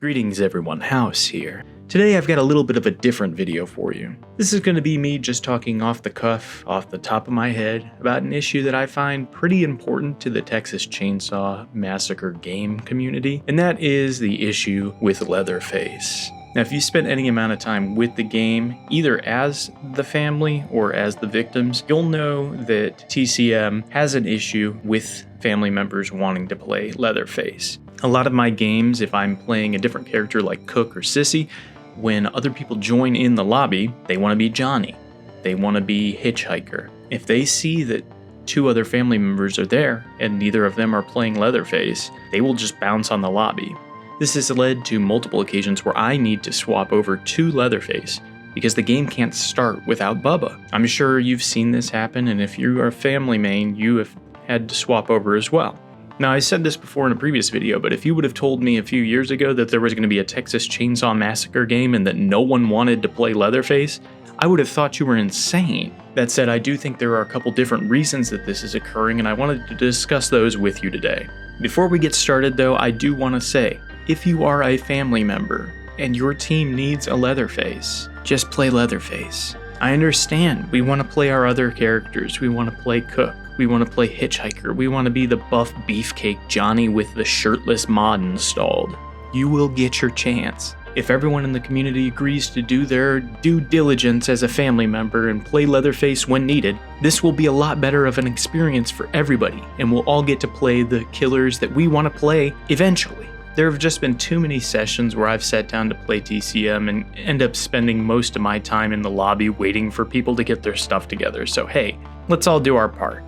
Greetings everyone, House here. Today I've got a little bit of a different video for you. This is going to be me just talking off the cuff, off the top of my head, about an issue that I find pretty important to the Texas Chainsaw Massacre game community, and that is the issue with Leatherface. Now, if you spent any amount of time with the game, either as the family or as the victims, you'll know that TCM has an issue with family members wanting to play Leatherface. A lot of my games, if I'm playing a different character like Cook or Sissy, when other people join in the lobby, they want to be Johnny. They want to be Hitchhiker. If they see that two other family members are there and neither of them are playing Leatherface, they will just bounce on the lobby. This has led to multiple occasions where I need to swap over to Leatherface because the game can't start without Bubba. I'm sure you've seen this happen, and if you are a family main, you have had to swap over as well. Now, I said this before in a previous video, but if you would have told me a few years ago that there was going to be a Texas Chainsaw Massacre game and that no one wanted to play Leatherface, I would have thought you were insane. That said, I do think there are a couple different reasons that this is occurring, and I wanted to discuss those with you today. Before we get started though, I do want to say, if you are a family member and your team needs a Leatherface, just play Leatherface. I understand, we want to play our other characters, we want to play Cook, we want to play Hitchhiker, we want to be the buff beefcake Johnny with the shirtless mod installed. You will get your chance. If everyone in the community agrees to do their due diligence as a family member and play Leatherface when needed, this will be a lot better of an experience for everybody, and we'll all get to play the killers that we want to play eventually. There have just been too many sessions where I've sat down to play TCM and end up spending most of my time in the lobby waiting for people to get their stuff together, so hey, let's all do our part.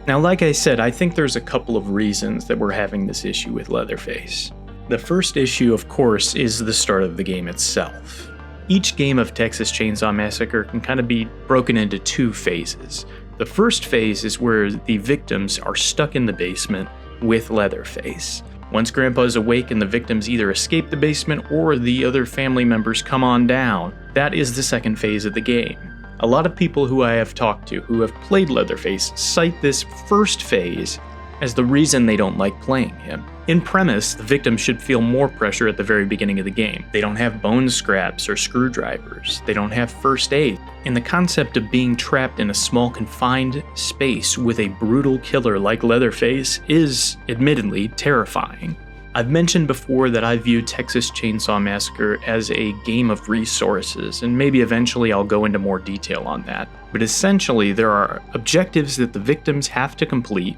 Now, like I said, I think there's a couple of reasons that we're having this issue with Leatherface. The first issue, of course, is the start of the game itself. Each game of Texas Chainsaw Massacre can kind of be broken into two phases. The first phase is where the victims are stuck in the basement with Leatherface. Once Grandpa is awake and the victims either escape the basement or the other family members come on down, that is the second phase of the game. A lot of people who I have talked to who have played Leatherface cite this first phase as the reason they don't like playing him. In premise, the victims should feel more pressure at the very beginning of the game. They don't have bone scraps or screwdrivers. They don't have first aid. And the concept of being trapped in a small confined space with a brutal killer like Leatherface is, admittedly, terrifying. I've mentioned before that I view Texas Chainsaw Massacre as a game of resources, and maybe eventually I'll go into more detail on that. But essentially, there are objectives that the victims have to complete,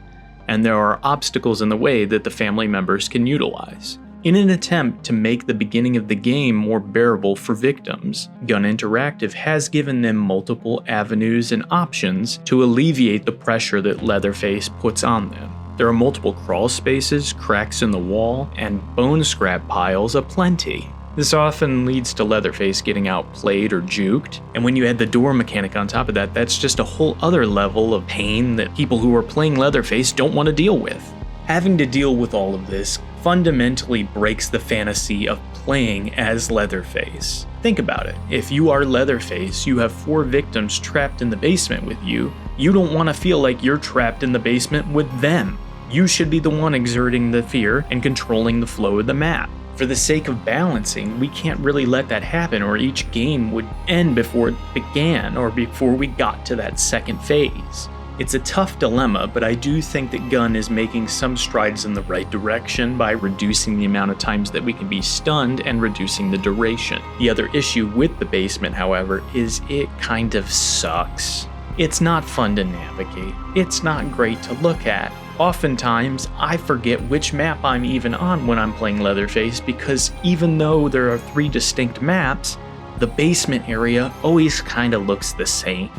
and there are obstacles in the way that the family members can utilize. In an attempt to make the beginning of the game more bearable for victims, Gun Interactive has given them multiple avenues and options to alleviate the pressure that Leatherface puts on them. There are multiple crawl spaces, cracks in the wall, and bone scrap piles aplenty. This often leads to Leatherface getting outplayed or juked, and when you add the door mechanic on top of that, that's just a whole other level of pain that people who are playing Leatherface don't want to deal with. Having to deal with all of this fundamentally breaks the fantasy of playing as Leatherface. Think about it. If you are Leatherface, you have 4 victims trapped in the basement with you. You don't want to feel like you're trapped in the basement with them. You should be the one exerting the fear and controlling the flow of the map. For the sake of balancing, we can't really let that happen, or each game would end before it began or before we got to that second phase. It's a tough dilemma, but I do think that Gun is making some strides in the right direction by reducing the amount of times that we can be stunned and reducing the duration. The other issue with the basement, however, is it kind of sucks. It's not fun to navigate. It's not great to look at. Oftentimes, I forget which map I'm even on when I'm playing Leatherface because even though there are 3 distinct maps, the basement area always kind of looks the same.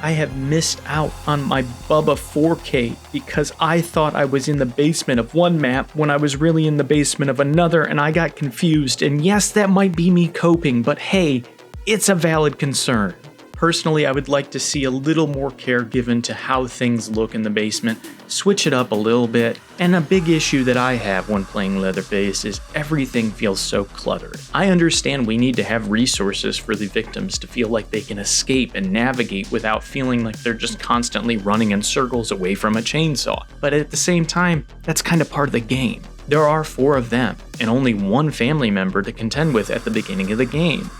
I have missed out on my Bubba 4K because I thought I was in the basement of one map when I was really in the basement of another, and I got confused. And yes, that might be me coping, but hey, it's a valid concern. Personally, I would like to see a little more care given to how things look in the basement, switch it up a little bit, and a big issue that I have when playing Leatherface is everything feels so cluttered. I understand we need to have resources for the victims to feel like they can escape and navigate without feeling like they're just constantly running in circles away from a chainsaw, but at the same time, that's kind of part of the game. There are 4 of them, and only 1 family member to contend with at the beginning of the game.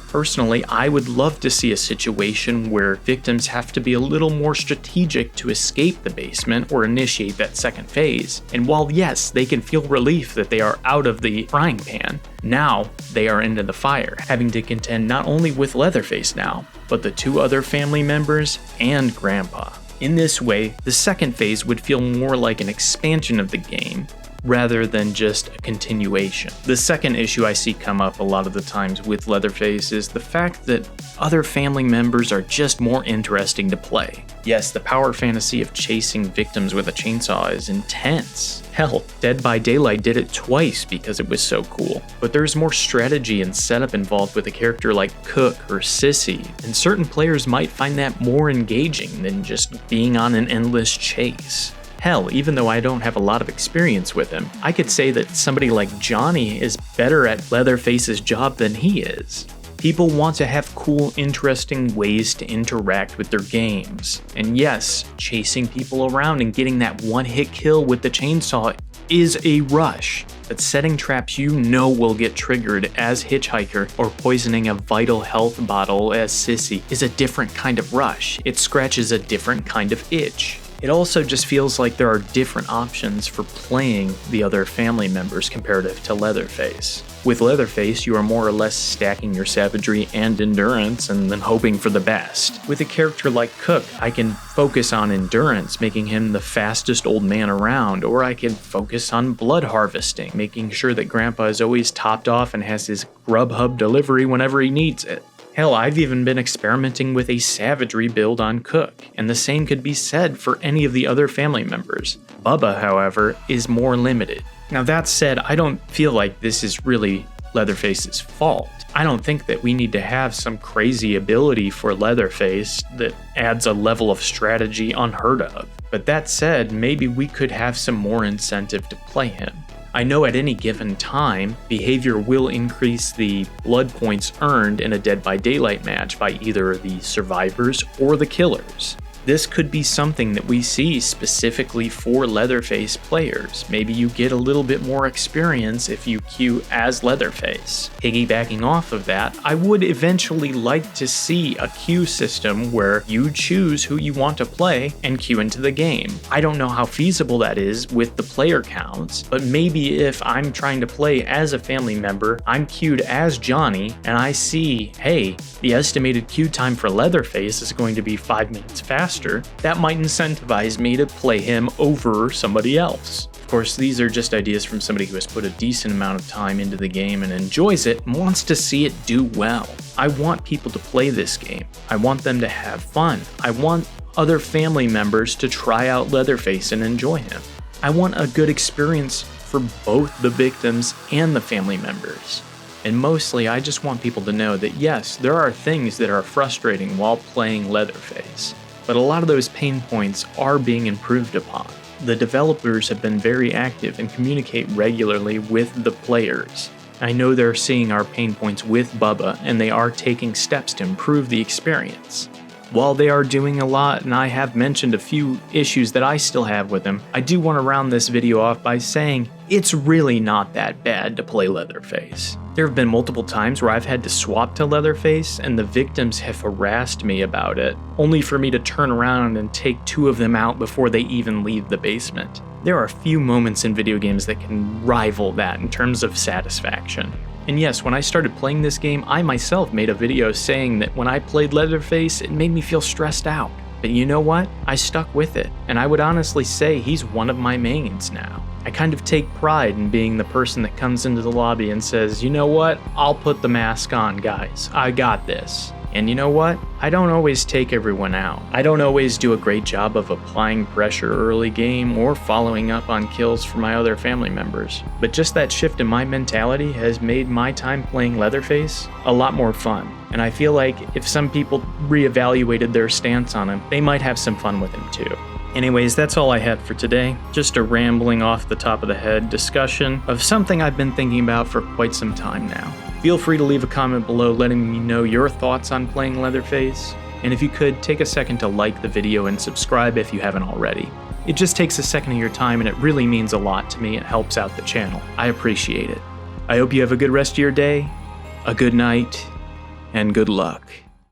Personally, I would love to see a situation where victims have to be a little more strategic to escape the basement or initiate that second phase. And while yes, they can feel relief that they are out of the frying pan, now they are into the fire, having to contend not only with Leatherface now, but the 2 other family members and Grandpa. In this way, the second phase would feel more like an expansion of the game, rather than just a continuation. The second issue I see come up a lot of the times with Leatherface is the fact that other family members are just more interesting to play. Yes, the power fantasy of chasing victims with a chainsaw is intense. Hell, Dead by Daylight did it twice because it was so cool. But there's more strategy and setup involved with a character like Cook or Sissy, and certain players might find that more engaging than just being on an endless chase. Hell, even though I don't have a lot of experience with him, I could say that somebody like Johnny is better at Leatherface's job than he is. People want to have cool, interesting ways to interact with their games. And yes, chasing people around and getting that one-hit kill with the chainsaw is a rush. But setting traps you know will get triggered as Hitchhiker or poisoning a vital health bottle as Sissy is a different kind of rush. It scratches a different kind of itch. It also just feels like there are different options for playing the other family members comparative to Leatherface. With Leatherface, you are more or less stacking your savagery and endurance and then hoping for the best. With a character like Cook, I can focus on endurance, making him the fastest old man around, or I can focus on blood harvesting, making sure that Grandpa is always topped off and has his Grubhub delivery whenever he needs it. Hell, I've even been experimenting with a savagery build on Cook, and the same could be said for any of the other family members. Bubba, however, is more limited. Now that said, I don't feel like this is really Leatherface's fault. I don't think that we need to have some crazy ability for Leatherface that adds a level of strategy unheard of. But that said, maybe we could have some more incentive to play him. I know at any given time, behavior will increase the blood points earned in a Dead by Daylight match by either the survivors or the killers. This could be something that we see specifically for Leatherface players. Maybe you get a little bit more experience if you queue as Leatherface. Piggybacking off of that, I would eventually like to see a queue system where you choose who you want to play and queue into the game. I don't know how feasible that is with the player counts, but maybe if I'm trying to play as a family member, I'm queued as Johnny, and I see, hey, the estimated queue time for Leatherface is going to be 5 minutes faster. That might incentivize me to play him over somebody else. Of course, these are just ideas from somebody who has put a decent amount of time into the game and enjoys it and wants to see it do well. I want people to play this game. I want them to have fun. I want other family members to try out Leatherface and enjoy him. I want a good experience for both the victims and the family members. And mostly, I just want people to know that yes, there are things that are frustrating while playing Leatherface, but a lot of those pain points are being improved upon. The developers have been very active and communicate regularly with the players. I know they're seeing our pain points with Bubba, and they are taking steps to improve the experience. While they are doing a lot, and I have mentioned a few issues that I still have with him, I do want to round this video off by saying it's really not that bad to play Leatherface. There have been multiple times where I've had to swap to Leatherface, and the victims have harassed me about it, only for me to turn around and take 2 of them out before they even leave the basement. There are few moments in video games that can rival that in terms of satisfaction. And yes, when I started playing this game, I myself made a video saying that when I played Leatherface, it made me feel stressed out. But you know what? I stuck with it, and I would honestly say he's one of my mains now. I kind of take pride in being the person that comes into the lobby and says, you know what? I'll put the mask on, guys. I got this. And you know what? I don't always take everyone out. I don't always do a great job of applying pressure early game or following up on kills for my other family members. But just that shift in my mentality has made my time playing Leatherface a lot more fun. And I feel like if some people reevaluated their stance on him, they might have some fun with him too. Anyways, that's all I had for today. Just a rambling off the top of the head discussion of something I've been thinking about for quite some time now. Feel free to leave a comment below letting me know your thoughts on playing Leatherface. And if you could, take a second to like the video and subscribe if you haven't already. It just takes a second of your time and it really means a lot to me. It helps out the channel. I appreciate it. I hope you have a good rest of your day, a good night, and good luck.